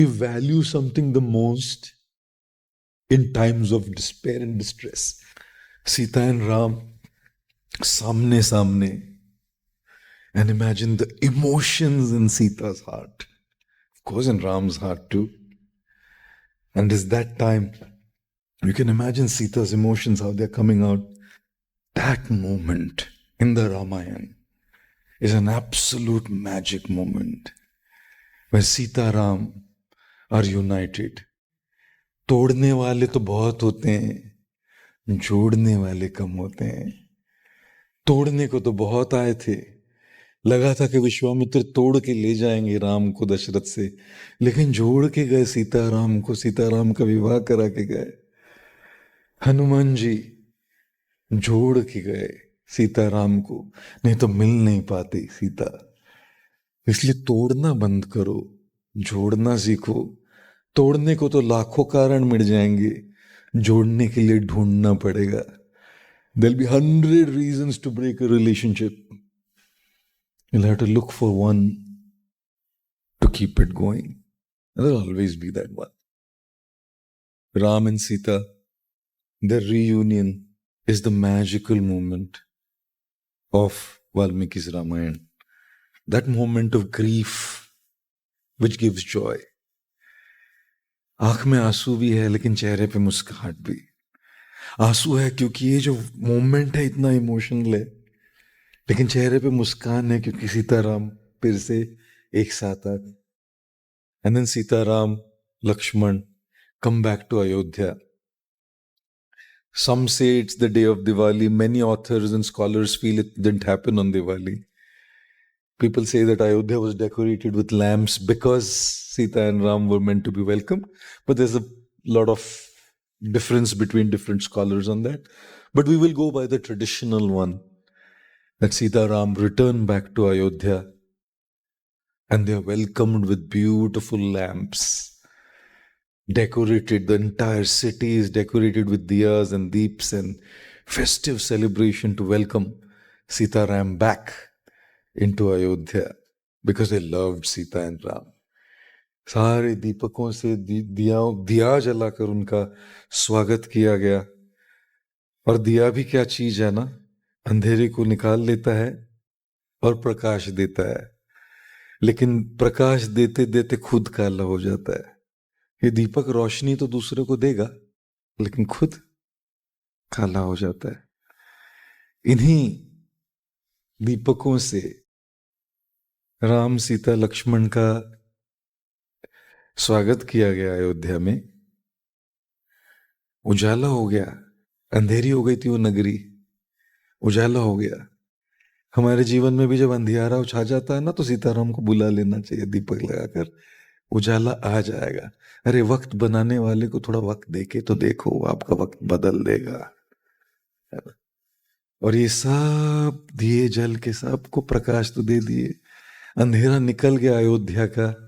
We value something the most in times of despair and distress. Sita and Ram, samne samne. And imagine the emotions in Sita's heart. Of course, in Ram's heart too. And it's that time, you can imagine Sita's emotions, how they're coming out. That moment in the Ramayana is an absolute magic moment where Sita Ram are united. तोड़ने वाले तो बहुत होते हैं, जोड़ने वाले कम होते हैं. तोड़ने को तो बहुत आए थे, लगा था कि विश्वामित्र तोड़ के ले जाएंगे राम को दशरथ से, लेकिन जोड़ के गए सीताराम को, सीताराम का विवाह करा के गए. हनुमान जी जोड़ के गए सीताराम को, नहीं तो मिल नहीं पाती सीता. इसलिए तोड़ना बंद करो, जोड़ना सीखो. तोड़ने को तो लाखों कारण मिल जाएंगे, जोड़ने के लिए ढूंढना पड़ेगा. There'll be 100 reasons to break a relationship. You'll have to look for one to keep it going. There'll always be that one. Ram and Sita, their reunion is the magical moment of Valmiki's Ramayana. That moment of grief which gives joy. आंख में आंसू भी है लेकिन चेहरे पे मुस्कुराहट भी. आंसू है क्योंकि ये जो मोमेंट है इतना इमोशनल है, लेकिन चेहरे पे मुस्कान है क्योंकि सीताराम फिर से एक साथ आ गए. And then Sitaram Lakshman come back to Ayodhya. Some say it's the day of Diwali. Many authors and scholars feel it didn't happen on Diwali. People say that Ayodhya was decorated with lamps because Sita and Ram were meant to be welcomed. But there's a lot of difference between different scholars on that. But we will go by the traditional one, that Sita Ram return back to Ayodhya and they are welcomed with beautiful lamps. Decorated, the entire city is decorated with diyas and deeps and festive celebration to welcome Sita Ram back into Ayodhya because they loved Sita and Ram. सारे दीपकों से दिया जलाकर उनका स्वागत किया गया. और दिया भी क्या चीज है ना, अंधेरे को निकाल लेता है और प्रकाश देता है, लेकिन प्रकाश देते देते खुद काला हो जाता है. ये दीपक रोशनी तो दूसरे को देगा लेकिन खुद काला हो जाता है. इन्हीं दीपकों से राम सीता लक्ष्मण का स्वागत किया गया अयोध्या में. उजाला हो गया, अंधेरी हो गई थी वो नगरी, उजाला हो गया. हमारे जीवन में भी जब अंधियारा छा जाता है ना, तो सीताराम को बुला लेना चाहिए दीपक लगाकर, उजाला आ जाएगा. अरे वक्त बनाने वाले को थोड़ा वक्त देके तो देखो, आपका वक्त बदल देगा. और ये सब दिए जल के सबको प्रकाश तो दे दिए, अंधेरा निकल गया अयोध्या का.